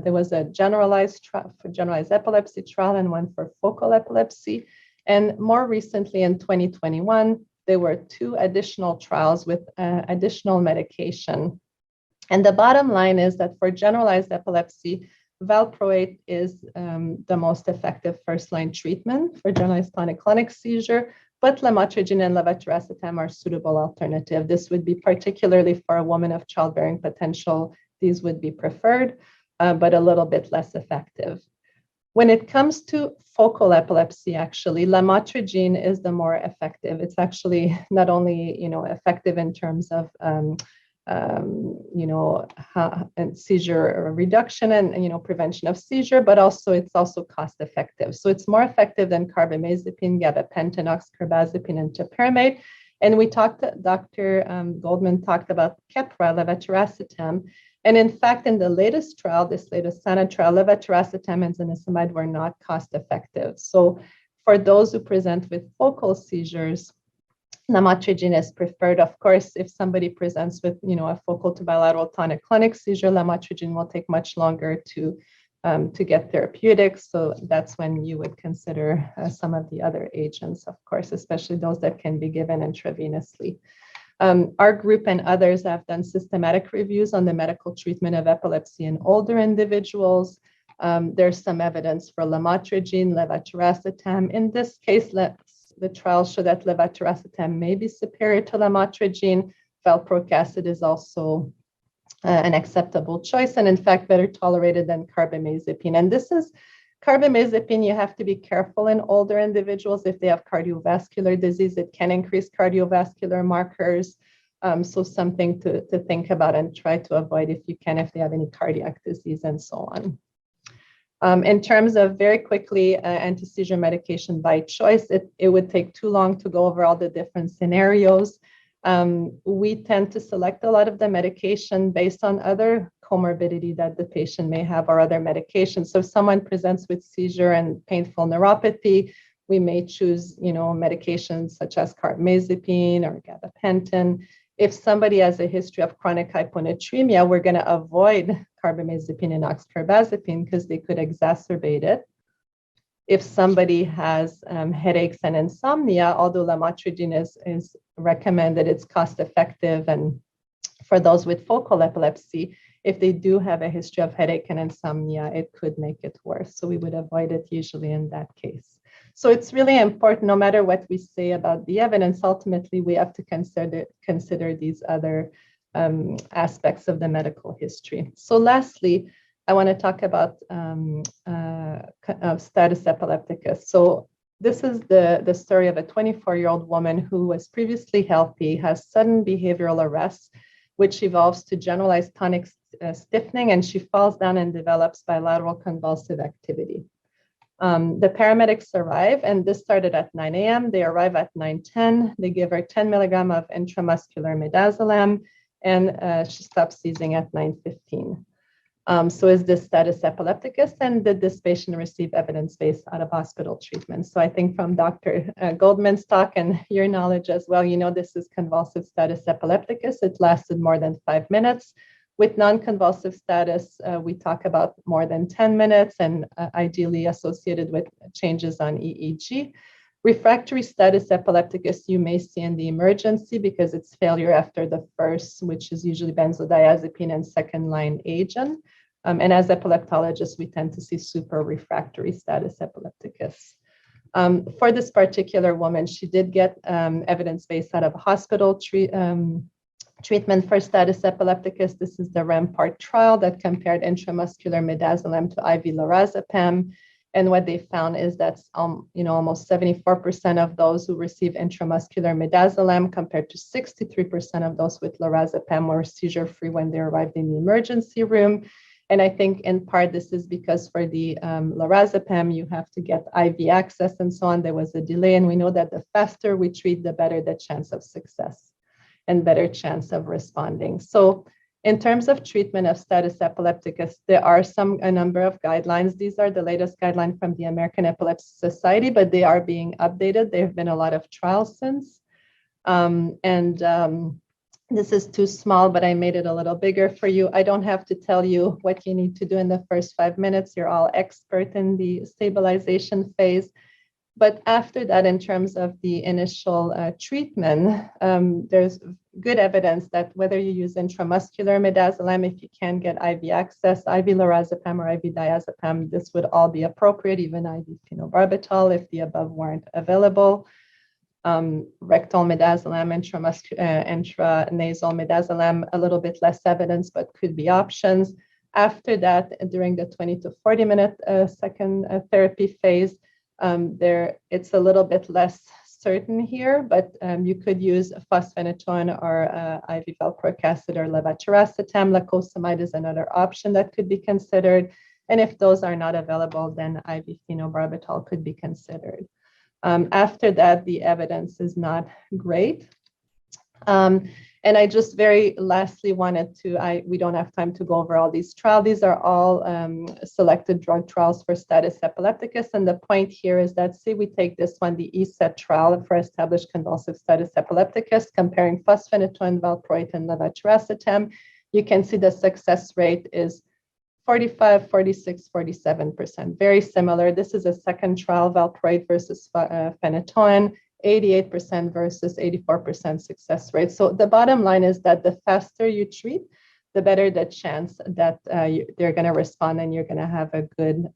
there was a generalized trial for generalized epilepsy trial and one for focal epilepsy. And more recently in 2021, there were 2 additional trials with additional medication. And the bottom line is that for generalized epilepsy, valproate is the most effective first-line treatment for generalized tonic-clonic seizure, but lamotrigine and levetiracetam are suitable alternative. This would be particularly for a woman of childbearing potential. These would be preferred, but a little bit less effective. When it comes to focal epilepsy, actually, lamotrigine is the more effective. It's actually not only, effective in terms of, and seizure reduction and, prevention of seizure, but it's also cost effective. So it's more effective than carbamazepine, gabapentinox, carbazepine, and topiramate. And Dr. Goldman talked about Keppra, levetiracetam. And in fact, in the latest trial, this latest SANAD trial, levetiracetam and zonisamide were not cost effective. So for those who present with focal seizures, lamotrigine is preferred. Of course, if somebody presents with, a focal to bilateral tonic-clonic seizure, lamotrigine will take much longer to get therapeutics. So that's when you would consider some of the other agents, of course, especially those that can be given intravenously. Our group and others have done systematic reviews on the medical treatment of epilepsy in older individuals. There's some evidence for lamotrigine, levetiracetam. In this case, the trials show that levetiracetam may be superior to lamotrigine. Valproic acid is also an acceptable choice, and in fact, better tolerated than carbamazepine. And this is carbamazepine, you have to be careful in older individuals. If they have cardiovascular disease, it can increase cardiovascular markers. So something to think about and try to avoid if you can, if they have any cardiac disease and so on. In terms of very quickly anti-seizure medication by choice, it would take too long to go over all the different scenarios. We tend to select a lot of the medication based on other comorbidity that the patient may have or other medications. So if someone presents with seizure and painful neuropathy, we may choose, medications such as carbamazepine or gabapentin. If somebody has a history of chronic hyponatremia, we're going to avoid carbamazepine and oxcarbazepine because they could exacerbate it. If somebody has headaches and insomnia, although lamotrigine is recommended, it's cost effective. And for those with focal epilepsy, if they do have a history of headache and insomnia, it could make it worse. So we would avoid it usually in that case. So it's really important, no matter what we say about the evidence, ultimately we have to consider these other aspects of the medical history. So lastly, I want to talk about status epilepticus. So this is the story of a 24-year-old woman who was previously healthy, has sudden behavioral arrest, which evolves to generalized tonic stiffening, and she falls down and develops bilateral convulsive activity. The paramedics arrive, and this started at 9 a.m. They arrive at 9:10. They give her 10 milligram of intramuscular midazolam, and she stops seizing at 9:15. So is this status epilepticus, and did this patient receive evidence-based out-of-hospital treatment? So I think from Dr. Goldman's talk and your knowledge as well, this is convulsive status epilepticus. It lasted more than 5 minutes. With non-convulsive status, we talk about more than 10 minutes and ideally associated with changes on EEG. Refractory status epilepticus you may see in the emergency because it's failure after the first, which is usually benzodiazepine and second-line agent. And as epileptologists, we tend to see super refractory status epilepticus. For this particular woman, she did get evidence-based out of hospital treatment for status epilepticus. This is the RAMPART trial that compared intramuscular midazolam to IV lorazepam. And what they found is that almost 74% of those who receive intramuscular midazolam compared to 63% of those with lorazepam were seizure-free when they arrived in the emergency room. And I think in part this is because for the lorazepam, you have to get IV access and so on. There was a delay, and we know that the faster we treat, the better the chance of success and better chance of responding. So in terms of treatment of status epilepticus, there are a number of guidelines. These are the latest guidelines from the American Epilepsy Society, but they are being updated. There have been a lot of trials since. This is too small, but I made it a little bigger for you. I don't have to tell you what you need to do in the first 5 minutes. You're all expert in the stabilization phase. But after that, in terms of the initial treatment, there's good evidence that whether you use intramuscular midazolam, if you can get IV access, IV lorazepam or IV diazepam, this would all be appropriate, even IV phenobarbital if the above weren't available. Rectal midazolam, intranasal midazolam, a little bit less evidence, but could be options. After that, during the 20 to 40 minute second therapy phase, it's a little bit less certain here, but you could use fosphenytoin or IV valproic acid or levetiracetam. Lacosamide is another option that could be considered. And if those are not available, then IV phenobarbital could be considered. After that, the evidence is not great. And I just very lastly wanted to, we don't have time to go over all these trials. These are all selected drug trials for status epilepticus. And the point here is that, say we take this one, the ESET trial for established convulsive status epilepticus, comparing fosphenytoin, valproate, and levetiracetam, you can see the success rate is 45, 46, 47%, very similar. This is a second trial, valproate versus phenytoin, 88% versus 84% success rate. So the bottom line is that the faster you treat, the better the chance that they're going to respond and you're going to have a good,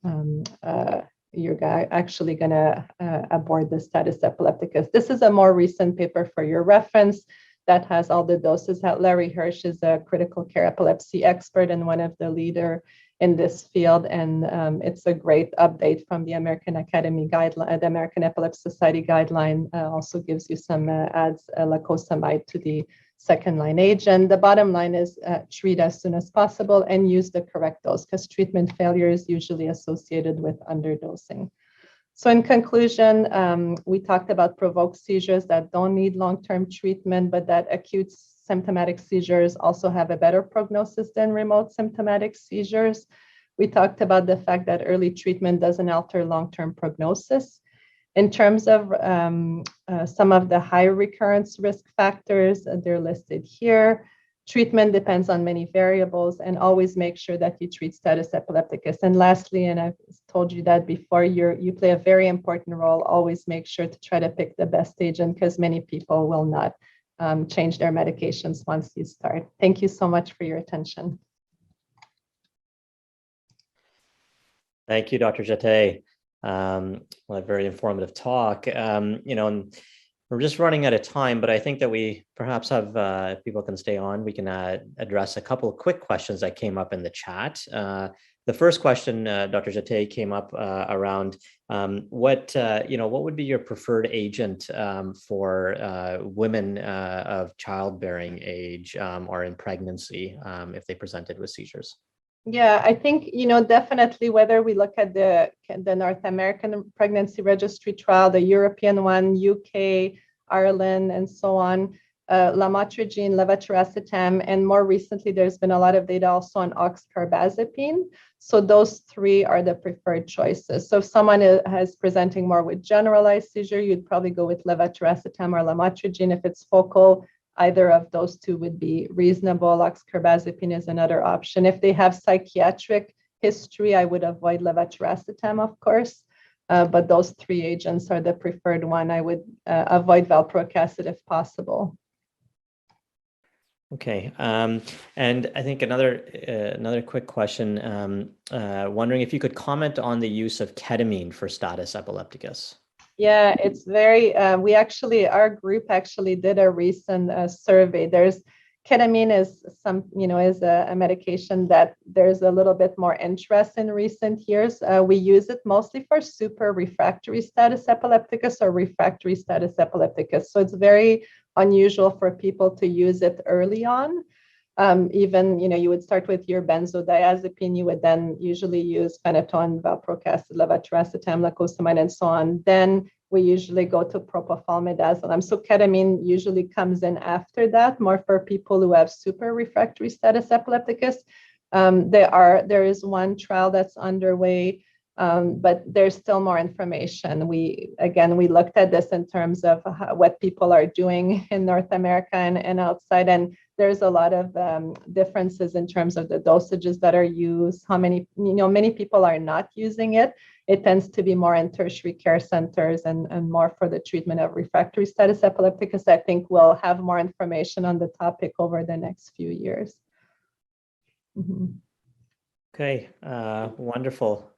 you're actually going to abort the status epilepticus. This is a more recent paper for your reference that has all the doses. Larry Hirsch is a critical care epilepsy expert and one of the leader in this field. And it's a great update from the American Academy guideline. The American Epilepsy Society guideline also gives you some adds lacosamide to the second line agent. The bottom line is treat as soon as possible and use the correct dose because treatment failure is usually associated with underdosing. So in conclusion, we talked about provoked seizures that don't need long-term treatment, but that acute symptomatic seizures also have a better prognosis than remote symptomatic seizures. We talked about the fact that early treatment doesn't alter long-term prognosis. In terms of some of the high recurrence risk factors, they're listed here. Treatment depends on many variables, and always make sure that you treat status epilepticus. And lastly, and I've told you that before, you play a very important role. Always make sure to try to pick the best agent, because many people will not change their medications once you start. Thank you so much for your attention. Thank you, Dr. Jeté. Well, a very informative talk. And we're just running out of time, but I think that we perhaps have, if people can stay on, we can address a couple of quick questions that came up in the chat. The first question, Dr. Jeté, came up around what would be your preferred agent for women of childbearing age or in pregnancy if they presented with seizures? Yeah, I think, definitely whether we look at the North American pregnancy registry trial, the European one, UK, Ireland, and so on, lamotrigine, levetiracetam, and more recently, there's been a lot of data also on oxcarbazepine. So those three are the preferred choices. So if someone is presenting more with generalized seizure, you'd probably go with levetiracetam or lamotrigine. If it's focal, either of those two would be reasonable. Oxcarbazepine is another option. If they have psychiatric history, I would avoid levetiracetam, of course. But those three agents are the preferred one. I would avoid valproic acid if possible. Okay, and I think another quick question, wondering if you could comment on the use of ketamine for status epilepticus. Yeah, it's very, our group actually did a recent survey. Ketamine is is a medication that there's a little bit more interest in recent years. We use it mostly for super refractory status epilepticus or refractory status epilepticus. So it's very unusual for people to use it early on. Even, you would start with your benzodiazepine, you would then usually use phenytoin, valproic acid, levetiracetam, lacosamide, and so on. Then we usually go to propofol, midazolam. So ketamine usually comes in after that, more for people who have super refractory status epilepticus. There is one trial that's underway, but there's still more information. We looked at this in terms of what people are doing in North America and outside, and there's a lot of differences in terms of the dosages that are used, how many, many people are not using it. It tends to be more in tertiary care centers and more for the treatment of refractory status epilepticus. I think we'll have more information on the topic over the next few years. Mm-hmm. Okay, wonderful.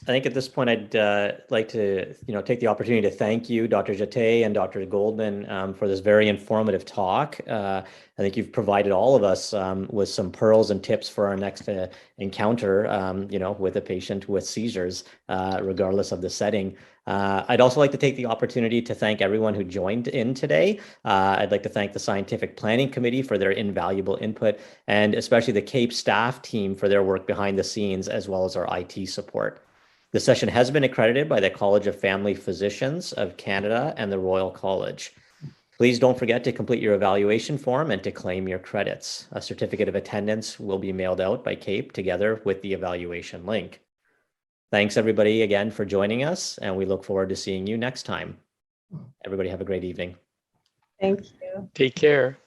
I think at this point, I'd like to, take the opportunity to thank you, Dr. Jeté and Dr. Goldman, for this very informative talk. I think you've provided all of us with some pearls and tips for our next encounter, with a patient with seizures, regardless of the setting. I'd also like to take the opportunity to thank everyone who joined in today. I'd like to thank the Scientific Planning Committee for their invaluable input, and especially the CAPE staff team for their work behind the scenes, as well as our IT support. The session has been accredited by the College of Family Physicians of Canada and the Royal College. Please don't forget to complete your evaluation form and to claim your credits. A certificate of attendance will be mailed out by CAPE together with the evaluation link. Thanks everybody again for joining us, and we look forward to seeing you next time. Everybody have a great evening. Thank you. Take care.